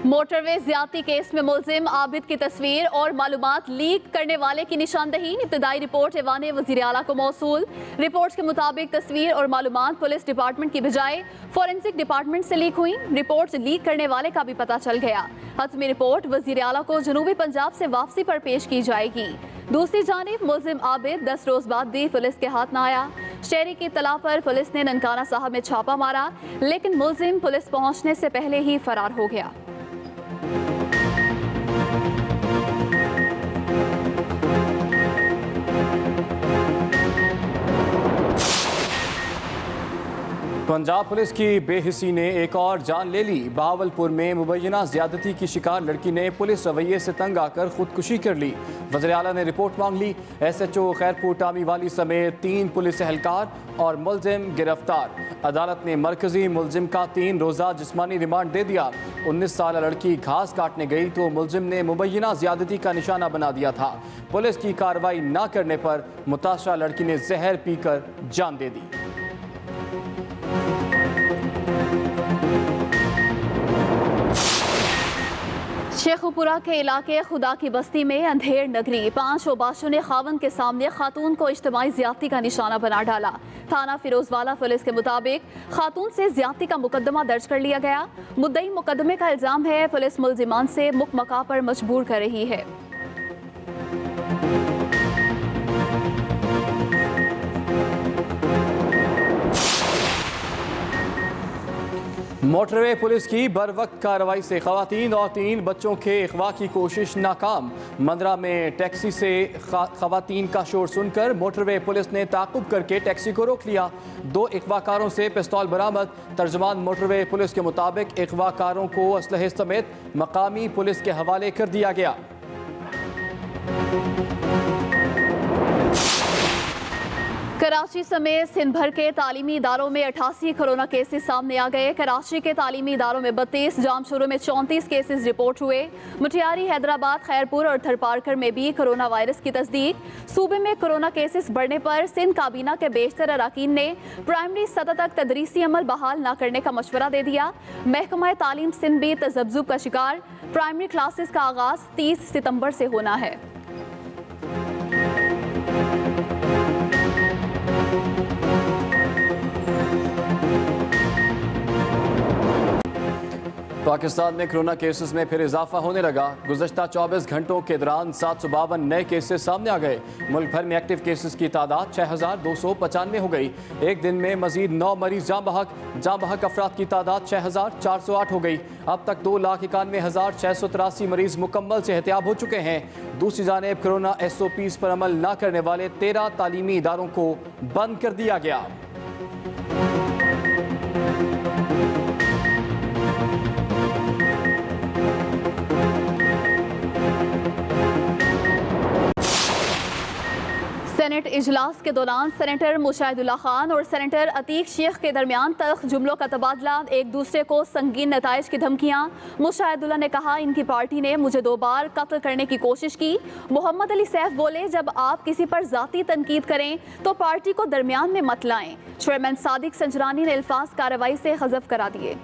Motorway ज्यादती case में मुलजिम आबिद की तस्वीर और मालूमात लीक करने वाले की निशानदही। इब्तदाई रिपोर्ट ऐवान वज़ीर आला को मौसूल। रिपोर्ट के मुताबिक तस्वीर और मालूमात पुलिस डिपार्टमेंट की बजाय फॉरेंसिक डिपार्टमेंट से लीक हुई। रिपोर्ट लीक करने वाले का भी पता चल गया। हतमी रिपोर्ट वज़ीर आला को जनूबी पंजाब से वापसी पर पेश की जाएगी। दूसरी जानिब मुलजिम आबिद 10 रोज बाद भी पुलिस के हाथ न आया। शहरी की इत्तला पर पुलिस ने ननकाना साहब में छापा मारा, लेकिन मुलजिम पुलिस पहुंचने से पहले ही फरार हो गया। पंजाब पुलिस की बेहिसी ने एक और जान ले ली। बहावलपुर में मुबैना ज्यादती की शिकार लड़की ने पुलिस रवैये से तंग आकर खुदकुशी कर ली। वज़ीर आला ने रिपोर्ट मांग ली। SHO खैरपुर टामी वाली समेत 3 पुलिस एहलकार और मुलजिम गिरफ्तार। अदालत ने मरकजी मुलजिम का 3 रोज़ा जिस्मानी रिमांड दे दिया। 19 साल लड़की घास काटने गई तो मुलजिम ने मुबैना ज्यादती का निशाना बना दिया था। पुलिस की कार्रवाई न करने पर मुतासरा लड़की ने जहर पीकर जान दे दी। शेखुपुरा के इलाके खुदा की बस्ती में अंधेर नगरी 5 ओबाशों ने खावन के सामने खातून को इज्तिमाई ज्यादती का निशाना बना डाला। थाना फिरोजवाला पुलिस के मुताबिक खातून से ज्यादती का मुकदमा दर्ज कर लिया गया। मुद्दई मुकदमे का इल्जाम है पुलिस मुलजिमान से मुकमका पर मजबूर कर रही है। मोटरवे पुलिस की बर वक्त कार्रवाई से खवातीन और 3 बच्चों के अगवा की कोशिश नाकाम। मंदरा में टैक्सी से खवातीन का शोर सुनकर मोटरवे पुलिस ने ताक़ुब करके टैक्सी को रोक लिया। 2 अगवाकारों से पिस्तौल बरामद। तर्जुमान मोटरवे पुलिस के मुताबिक अगवाकारों को असलहे समेत मकामी पुलिस के हवाले कर दिया गया। कराची समेत सिंध भर के तालीमी इदारों में 88 कोरोना केसेस सामने आ गए। कराची के तालीमी इदारों में 32, जामशोरों में 34 केसेस रिपोर्ट हुए। मुटियारी, हैदराबाद, खैरपुर और थरपारकर में भी कोरोना वायरस की तस्दीक। सूबे में कोरोना केसेस बढ़ने पर सिंध काबीना के बेशतर अराकीन ने प्राइमरी सतह तक तदरीसी अमल बहाल न करने का मशवरा दे दिया। महकमा तालीम सिंध भी तजब्जुब का शिकार। प्राइमरी क्लासेस का आगाज 30 सितंबर से होना है। पाकिस्तान में कोरोना केसेस में फिर इजाफा होने लगा। गुज़श्ता 24 घंटों के दौरान 752 नए केसेस सामने आ गए। मुल्क भर में एक्टिव केसेस की तादाद 6295 हो गई। एक दिन में मजीद 9 मरीज जाँ बहक अफराद की तादाद 6408 हो गई। अब तक 2,91,683 मरीज मुकम्मल सेहतियाब हो चुके हैं। दूसरी जानिब कोरोना SOPs पर अमल न करने वाले 13 तालीमी इदारों को बंद कर दिया गया। सेनेट इजलास के दौरान सेनेटर मुशाहिदुल्लाह खान और सेनेटर अतीक शेख के दरमियान तल्ख जुमलों का तबादला, एक दूसरे को संगीन नताइज की धमकियां। मुशाहिदुल्लाह ने कहा, इनकी पार्टी ने मुझे 2 बार कत्ल करने की कोशिश की। मोहम्मद अली सैफ बोले, जब आप किसी पर जाती तनकीद करें तो पार्टी को दरमियान में मत लाएं। चेयरमैन सादिक संजरानी ने अल्फाज कार्रवाई से हज़फ करा दिए।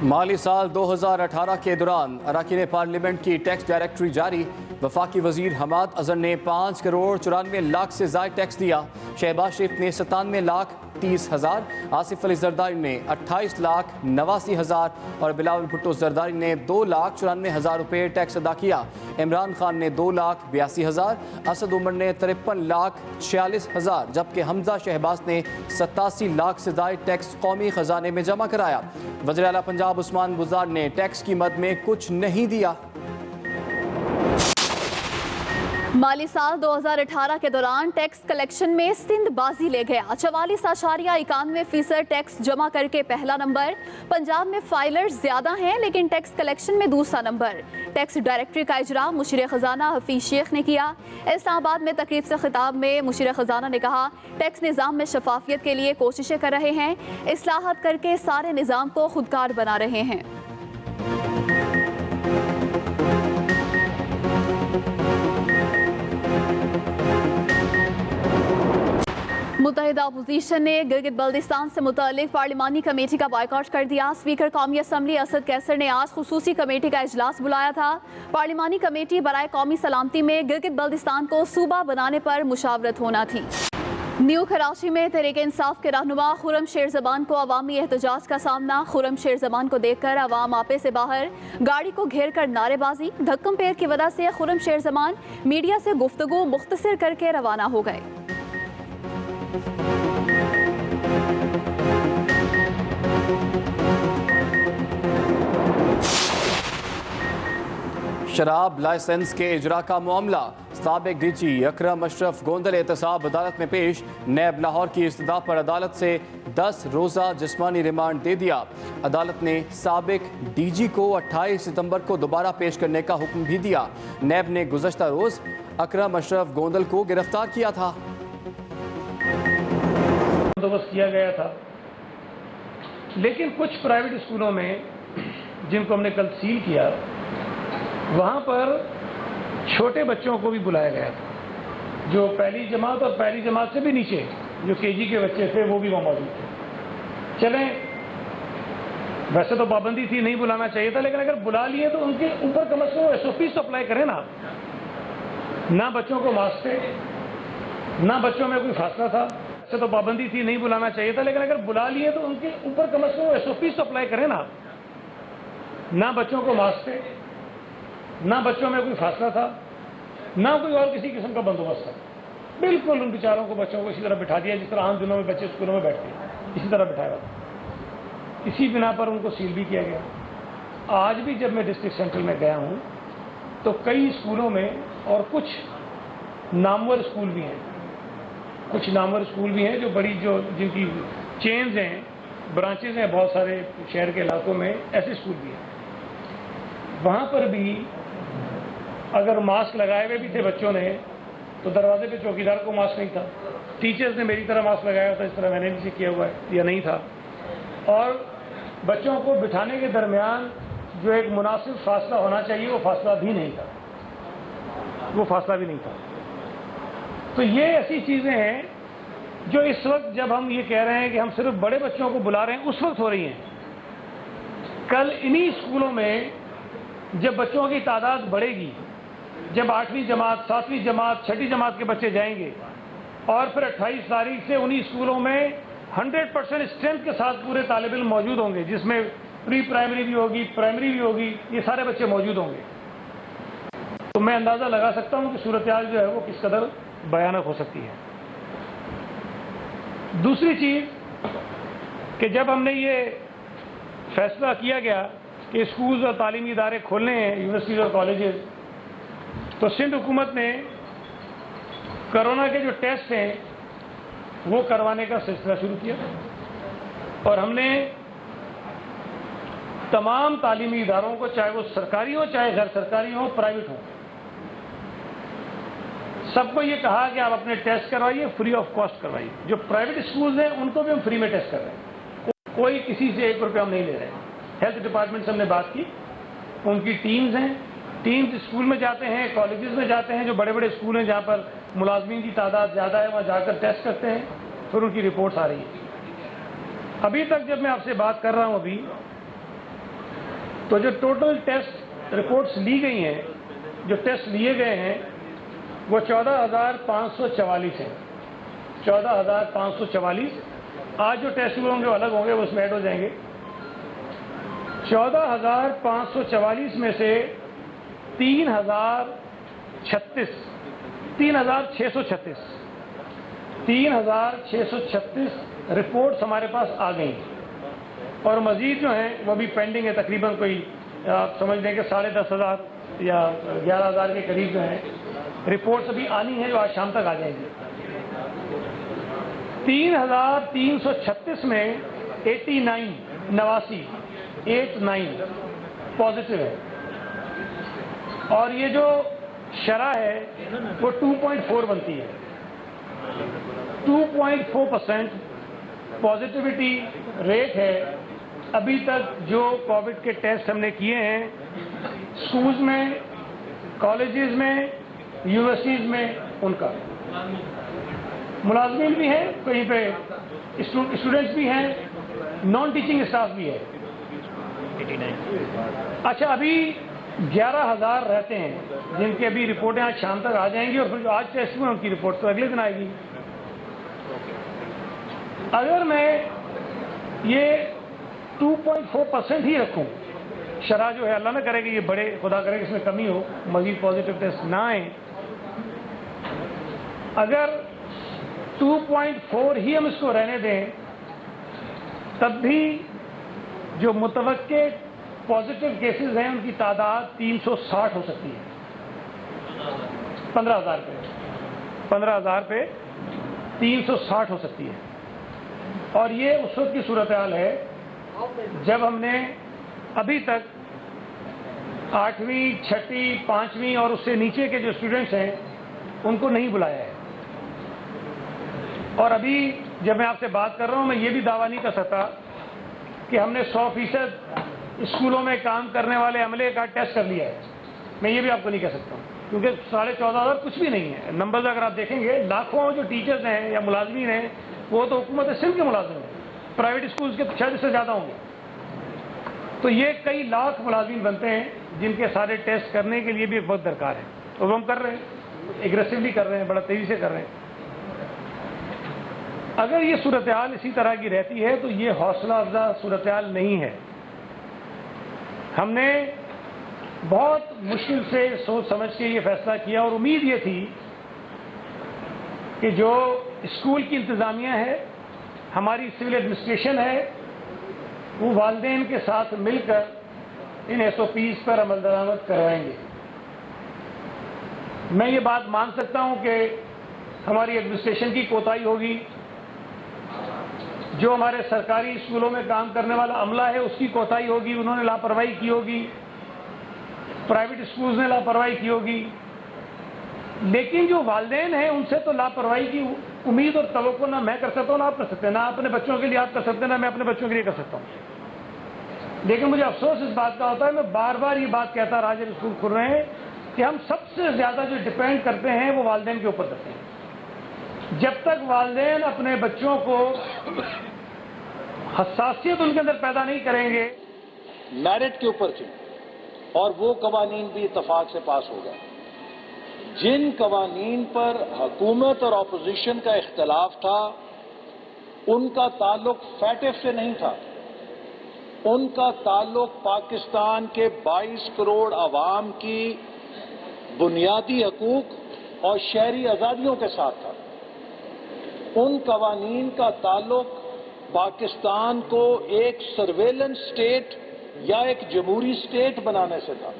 माली साल 2018 के दौरान अरकान पार्लियामेंट की टैक्स डायरेक्टरी जारी। वफाकी वजीर हमाद अजहर ने 5 करोड़ 94 लाख से ज़ायद टैक्स दिया। शहबाज शरीफ ने 97 लाख 30,000, आसिफ अली जरदारी ने 28 लाख 89,000 और बिलावल भुट्टो जरदारी ने 2,94,000 रुपये टैक्स अदा किया। इमरान खान ने 2,82,000, असद उमर ने 53,46,000 जबकि हमजा शहबाज ने 87 लाख से ज़ायद टैक्स कौमी खजाने में जमा कराया। वज़ीर आला पंजाब उस्मान बुज़दार ने टैक्स की मद में कुछ नहीं दिया। माली साल 2018 के दौरान टैक्स कलेक्शन में सिंध बाजी ले गया। 44.91% टैक्स जमा करके पहला नंबर। पंजाब में फाइलर्स ज्यादा हैं लेकिन टैक्स कलेक्शन में दूसरा नंबर। टैक्स डायरेक्टरी का इजरा मुशीर खजाना हफीज शेख ने किया। इस्लामाबाद में तकरीब से खिताब में मुशीर खजाना ने कहा, टैक्स निज़ाम में शफाफियत के लिए कोशिशें कर रहे हैं, इस्लाहत करके सारे निज़ाम को खुदकार बना रहे हैं। मुत्तहिदा अपोजिशन ने गिलगित बल्दिस्तान से मुतल्लिक पार्लिमानी कमेटी का बायकॉट कर दिया। स्पीकर कौमी असम्बली असद कैसर ने आज खुसूसी कमेटी का इजलास बुलाया था। पार्लिमानी कमेटी बराए कौमी सलामती में गिलगित बल्दिस्तान को सूबा बनाने पर मुशावरत होना थी। न्यू कराची में तहरीक इंसाफ के रहनुमा खुर्रम शेर जबान को अवामी एहतजाज का सामना। खुर्रम शेर जबान को देखकर अवाम आपे से बाहर, गाड़ी को घेर कर नारेबाजी, धक्कम पेर की वजह से खुर्रम शेर जबान मीडिया से गुफ्तगू मुख्तसर करके रवाना हो गए। शराब लाइसेंस के इजरा का मामला, साबिक डीजी अकरम अशरफ गोंदल एहतसाब अदालत में पेश। नैब लाहौर की इस्तदा पर अदालत से 10 रोज़ा जिस्मानी रिमांड दे दिया। अदालत ने साबिक डीजी को 28 सितंबर को दोबारा पेश करने का हुक्म भी दिया। नैब ने गुज़श्ता रोज़ अकरम अशरफ गोंदल को गिरफ्तार किया था। बंदोबस्त किया गया था, लेकिन कुछ प्राइवेट स्कूलों में जिनको हमने कल सील किया, वहाँ पर छोटे बच्चों को भी बुलाया गया था, जो पहली जमात और पहली जमात से भी नीचे जो केजी के बच्चे थे वो भी वहाँ मौजूद थे। चलें, वैसे तो पाबंदी थी, नहीं बुलाना चाहिए था, लेकिन अगर बुला लिए तो उनके ऊपर कम से कम SOPs तो अप्लाई करें ना। ना बच्चों को मास्क थे, ना बच्चों में कोई फासला था। वैसे तो पाबंदी थी, नहीं बुलाना चाहिए था, लेकिन अगर बुला लिए तो उनके ऊपर कम से कम SOPs तो अप्लाई करें ना। ना बच्चों को मास्क थे, ना बच्चों में कोई फासला था, ना कोई और किसी किस्म का बंदोबस्त था। बिल्कुल उन बेचारों को, बच्चों को इसी तरह बिठा दिया जिस तरह आम दिनों में बच्चे स्कूलों में बैठते हैं, इसी तरह बिठाया था। इसी बिना पर उनको सील भी किया गया। आज भी जब मैं डिस्ट्रिक्ट सेंटर में गया हूँ तो कई स्कूलों में, और कुछ नामवर स्कूल भी हैं, कुछ नामवर स्कूल भी हैं जो बड़ी, जो जिनकी चेन्स हैं, ब्रांचेज हैं बहुत सारे शहर के इलाकों में, ऐसे स्कूल भी हैं। वहाँ पर भी अगर मास्क लगाए हुए भी थे बच्चों ने, तो दरवाजे पे चौकीदार को मास्क नहीं था। टीचर्स ने मेरी तरह मास्क लगाया था, इस तरह मैंने भी किया हुआ है या नहीं था। और बच्चों को बिठाने के दरमियान जो एक मुनासिब फासला होना चाहिए, वो फासला भी नहीं था, वो फासला भी नहीं था। तो ये ऐसी चीज़ें हैं जो इस वक्त जब हम ये कह रहे हैं कि हम सिर्फ बड़े बच्चों को बुला रहे हैं, उस वक्त हो रही हैं। कल इन्हीं स्कूलों में जब बच्चों की तादाद बढ़ेगी, जब 8वीं जमात, 7वीं जमात, 6ठी जमात के बच्चे जाएंगे, और फिर 28 तारीख से उन्हीं स्कूलों में 100% स्ट्रेंथ के साथ पूरे तालिब इल्म मौजूद होंगे, जिसमें प्री प्राइमरी भी होगी, प्राइमरी भी होगी, ये सारे बच्चे मौजूद होंगे। तो मैं अंदाज़ा लगा सकता हूँ कि सूरत हाल जो है वो किस कदर भयानक हो सकती है। दूसरी चीज़ कि जब हमने ये फैसला किया गया कि स्कूल्स और तालीमी इदारे खोलने हैं, यूनिवर्सिटीज और कॉलेजेस, तो सिंध हुकूमत ने कोरोना के जो टेस्ट हैं वो करवाने का सिलसिला शुरू किया, और हमने तमाम तालीमी इदारों को, चाहे वो सरकारी हो, चाहे गैर सरकारी हो, प्राइवेट हो, सबको ये कहा कि आप अपने टेस्ट करवाइए, फ्री ऑफ कॉस्ट करवाइए। जो प्राइवेट स्कूल्स हैं उनको भी हम फ्री में टेस्ट कर रहे हैं, कोई किसी से 1 रुपया हम नहीं ले रहे हैं। हेल्थ डिपार्टमेंट से हमने बात की, उनकी टीम्स हैं, टीम्स स्कूल में जाते हैं, कॉलेजेस में जाते हैं, जो बड़े बड़े स्कूल हैं जहाँ पर मुलाजमीन की तादाद ज़्यादा है, वहाँ जाकर टेस्ट करते हैं, फिर उनकी रिपोर्ट्स आ रही है। अभी तक जब मैं आपसे बात कर रहा हूँ अभी, तो जो टोटल टेस्ट रिपोर्ट्स ली गई हैं, जो टेस्ट लिए गए हैं, वो 14,544 हैं। 14,544। आज जो टेस्ट हुए होंगे अलग होंगे, वो उसमें ऐड हो जाएंगे। 14,544 में से 3,636 रिपोर्ट्स हमारे पास आ गई, और मजीद जो हैं वो भी पेंडिंग है। तकरीबन कोई आप समझ लें कि 10,500 या 11,000 के करीब जो हैं रिपोर्ट्स अभी आनी है, जो आज शाम तक आ जाएंगी। 3,336 में 89 पॉजिटिव है, और ये जो शरह है वो 2.4 बनती है। 2.4% पॉजिटिविटी रेट है अभी तक जो कोविड के टेस्ट हमने किए हैं स्कूल्स में, कॉलेजेस में, यूनिवर्सिटीज में, उनका ملازمین بھی ہیں, کہیں پہ اسٹوڈنٹس بھی ہیں, نان ٹیچنگ اسٹاف بھی ہے. اچھا, ابھی 11,000 رہتے ہیں جن کی ابھی رپورٹیں آج شام تک آ جائیں گی, اور پھر جو آج ٹیسٹ ہوئے ان کی رپورٹ تو اگلے دن آئے گی. اگر میں یہ 2.4% ہی رکھوں, شرح جو ہے, اللہ نہ کرے کہ یہ بڑے, خدا کرے کہ اس میں کمی ہو, مزید پازیٹیو ٹیسٹ نہ آئیں, اگر 2.4 ہی ہم اس کو رہنے دیں, تب بھی جو متوقع پازیٹیو کیسز ہیں ان کی تعداد 360 ہو سکتی ہے. 15,000 پہ 360 ہو سکتی ہے. اور یہ اس وقت کی صورتحال ہے جب ہم نے ابھی تک 8ویں, 6ٹھی, 5ویں اور اس سے نیچے کے جو اسٹوڈنٹس ہیں ان کو نہیں بلایا ہے. اور ابھی جب میں آپ سے بات کر رہا ہوں, میں یہ بھی دعویٰ نہیں کر سکتا کہ ہم نے 100% اسکولوں میں کام کرنے والے عملے کا ٹیسٹ کر لیا ہے. میں یہ بھی آپ کو نہیں کہہ سکتا ہوں, کیونکہ 14,500 کچھ بھی نہیں ہے. نمبرز اگر آپ دیکھیں گے, لاکھوں جو ٹیچرز ہیں یا ملازمین ہیں وہ تو حکومت سندھ کے ملازم ہیں, پرائیویٹ اسکولز کے شاید اس سے زیادہ ہوں گے. تو یہ کئی لاکھ ملازمین بنتے ہیں جن کے سارے ٹیسٹ کرنے کے لیے بھی ایک وقت درکار ہے, اور وہ ہم کر رہے ہیں, ایگریسولی کر رہے ہیں, بڑا تیزی سے کر رہے ہیں. اگر یہ صورتحال اسی طرح کی رہتی ہے تو یہ حوصلہ افزا صورتحال نہیں ہے. ہم نے بہت مشکل سے سوچ سمجھ کے یہ فیصلہ کیا, اور امید یہ تھی کہ جو اسکول کی انتظامیہ ہے, ہماری سول ایڈمنسٹریشن ہے, وہ والدین کے ساتھ مل کر ان SOPs پر عمل درآمد کروائیں گے. میں یہ بات مان سکتا ہوں کہ ہماری ایڈمنسٹریشن کی کوتاہی ہوگی, جو ہمارے سرکاری اسکولوں میں کام کرنے والا عملہ ہے اس کی کوتاہی ہوگی, انہوں نے لاپرواہی کی ہوگی, پرائیویٹ اسکولز نے لاپرواہی کی ہوگی. لیکن جو والدین ہیں ان سے تو لاپرواہی کی امید اور توقع نہ میں کر سکتا ہوں نہ آپ کر سکتے ہیں, نہ اپنے بچوں کے لیے آپ کر سکتے ہیں, نہ میں اپنے بچوں کے لیے کر سکتا ہوں. لیکن مجھے افسوس اس بات کا ہوتا ہے, میں بار بار یہ بات کہتا رہا جب اسکول کھل رہے ہیں, کہ ہم سب سے زیادہ جو ڈپینڈ کرتے ہیں وہ والدین کے اوپر کرتے ہیں. جب تک والدین اپنے بچوں کو حساسیت ان کے اندر پیدا نہیں کریں گے, میرٹ کے اوپر تھی, اور وہ قوانین بھی اتفاق سے پاس ہو گئے. جن قوانین پر حکومت اور اپوزیشن کا اختلاف تھا ان کا تعلق فیٹف سے نہیں تھا, ان کا تعلق پاکستان کے 22 کروڑ عوام کی بنیادی حقوق اور شہری آزادیوں کے ساتھ تھا. ان قوانین کا تعلق پاکستان کو ایک سرویلنس اسٹیٹ یا ایک جمہوری اسٹیٹ بنانے سے تھا.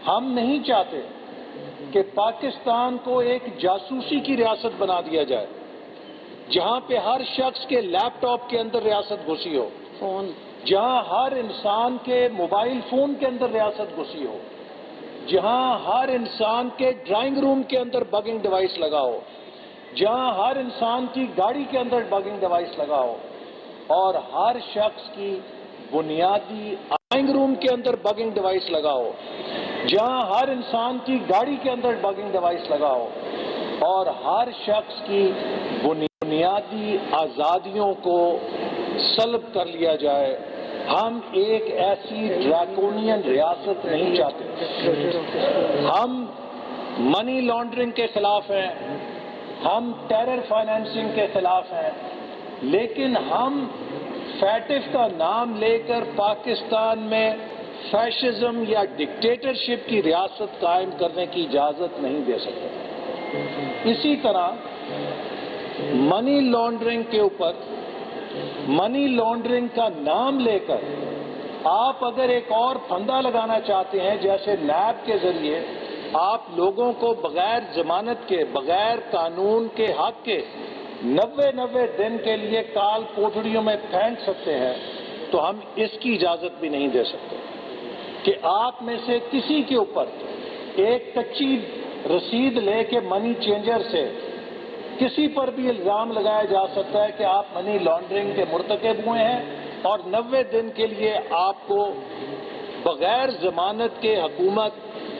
ہم نہیں چاہتے کہ پاکستان کو ایک جاسوسی کی ریاست بنا دیا جائے, جہاں پہ ہر شخص کے لیپ ٹاپ کے اندر ریاست گھسی ہو, جہاں ہر انسان کے موبائل فون کے اندر ریاست گھسی ہو, جہاں ہر انسان کے ڈرائنگ روم کے اندر بگنگ ڈیوائس لگا ہو, جہاں ہر انسان کی گاڑی کے اندر بگنگ ڈیوائس لگا ہو, اور ہر شخص کی بنیادی ڈرائنگ روم کے اندر بگنگ ڈیوائس لگا ہو, جہاں ہر انسان کی گاڑی کے اندر بگنگ ڈیوائس لگا ہو, اور ہر شخص کی بنیادی آزادیوں کو سلب کر لیا جائے. ہم ایک ایسی ڈریکونین ریاست نہیں چاہتے. ہم منی لانڈرنگ کے خلاف ہیں, ہم ٹیرر فائنینسنگ کے خلاف ہیں, لیکن ہم فیٹف کا نام لے کر پاکستان میں فیشزم یا ڈکٹیٹرشپ کی ریاست قائم کرنے کی اجازت نہیں دے سکتے. اسی طرح منی لانڈرنگ کے اوپر, منی لانڈرنگ کا نام لے کر آپ اگر ایک اور پھندا لگانا چاہتے ہیں, جیسے نیب کے ذریعے آپ لوگوں کو بغیر ضمانت کے, بغیر قانون کے حق کے 90 دن کے لیے کال کوٹڑیوں میں پھینک سکتے ہیں, تو ہم اس کی اجازت بھی نہیں دے سکتے کہ آپ میں سے کسی کے اوپر ایک کچی رسید لے کے منی چینجر سے کسی پر بھی الزام لگایا جا سکتا ہے کہ آپ منی لانڈرنگ کے مرتکب ہوئے ہیں, اور 90 دن کے لیے آپ کو بغیر ضمانت کے حکومت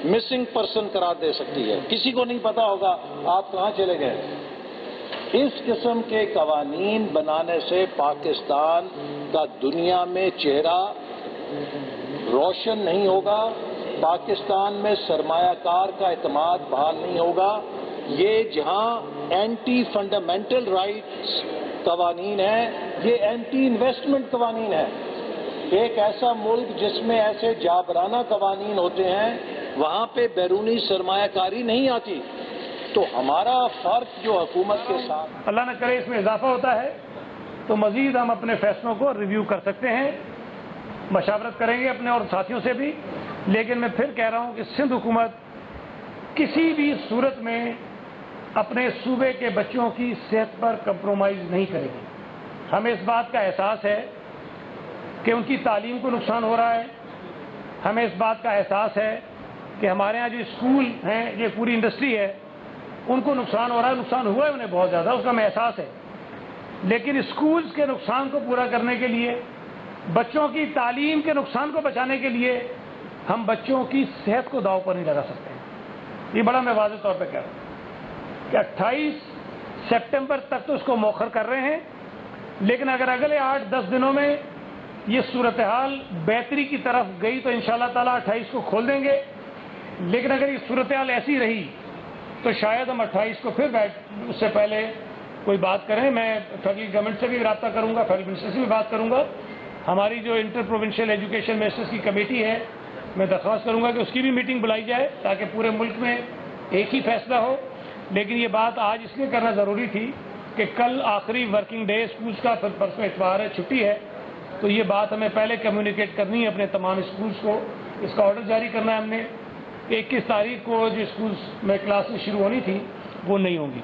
مسنگ پرسن قرار دے سکتی ہے. کسی کو نہیں پتا ہوگا آپ کہاں چلے گئے. اس قسم کے قوانین بنانے سے پاکستان کا دنیا میں چہرہ روشن نہیں ہوگا، پاکستان میں سرمایہ کار کا اعتماد بحال نہیں ہوگا۔ یہ جہاں اینٹی فنڈامنٹل رائٹس قوانین ہیں، یہ اینٹی انویسٹمنٹ قوانین ہیں۔ ایک ایسا ملک جس میں ایسے جابرانہ قوانین ہوتے ہیں، وہاں پہ بیرونی سرمایہ کاری نہیں آتی۔ تو ہمارا فرق جو حکومت کے ساتھ اللہ نہ کرے اس میں اضافہ ہوتا ہے تو مزید ہم اپنے فیصلوں کو ریویو کر سکتے ہیں، مشاورت کریں گے اپنے اور ساتھیوں سے بھی۔ لیکن میں پھر کہہ رہا ہوں کہ سندھ حکومت کسی بھی صورت میں اپنے صوبے کے بچوں کی صحت پر کمپرومائز نہیں کرے گی۔ ہمیں اس بات کا احساس ہے کہ ان کی تعلیم کو نقصان ہو رہا ہے، ہمیں اس بات کا احساس ہے کہ ہمارے ہاں جو اسکول ہیں، یہ پوری انڈسٹری ہے، ان کو نقصان ہو رہا ہے، نقصان ہوا ہے انہیں بہت زیادہ، اس کا ہمیں احساس ہے۔ لیکن اسکولز کے نقصان کو پورا کرنے کے لیے، بچوں کی تعلیم کے نقصان کو بچانے کے لیے ہم بچوں کی صحت کو داؤ پر نہیں لگا سکتے ہیں۔ یہ بڑا میں واضح طور پہ کہہ رہا ہوں کہ 28 سپٹمبر تک تو اس کو مؤخر کر رہے ہیں، لیکن اگر اگلے 8-10 دنوں میں یہ صورتحال بہتری کی طرف گئی تو انشاءاللہ تعالیٰ 28 کو کھول دیں گے۔ لیکن اگر یہ صورتحال ایسی رہی تو شاید ہم 28 کو پھر اس سے پہلے کوئی بات کریں۔ میں فیڈرل گورنمنٹ سے بھی رابطہ کروں گا، فیڈرل منسٹر سے بھی بات کروں گا۔ ہماری جو انٹر پروونشل ایجوکیشن منسٹرز کی کمیٹی ہے، میں درخواست کروں گا کہ اس کی بھی میٹنگ بلائی جائے تاکہ پورے ملک میں ایک ہی فیصلہ ہو۔ لیکن یہ بات آج اس لیے کرنا ضروری تھی کہ کل آخری ورکنگ ڈے اسکولز کا، پھر پرسوں اتوار ہے، چھٹی ہے، تو یہ بات ہمیں پہلے کمیونیکیٹ کرنی ہے اپنے تمام اسکولز کو۔ اس کا آرڈر جاری کرنا ہے ہم نے۔ 21 تاریخ کو جو اسکولز میں کلاسز شروع ہونی تھی وہ نہیں ہوں گی۔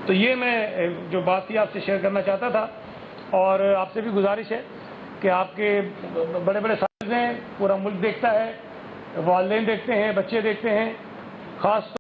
تو یہ میں جو بات تھی آپ سے شیئر کرنا چاہتا تھا، اور آپ سے بھی گزارش ہے کہ آپ کے بڑے بڑے سائز ہیں، پورا ملک دیکھتا ہے، والدین دیکھتے ہیں، بچے دیکھتے ہیں، خاص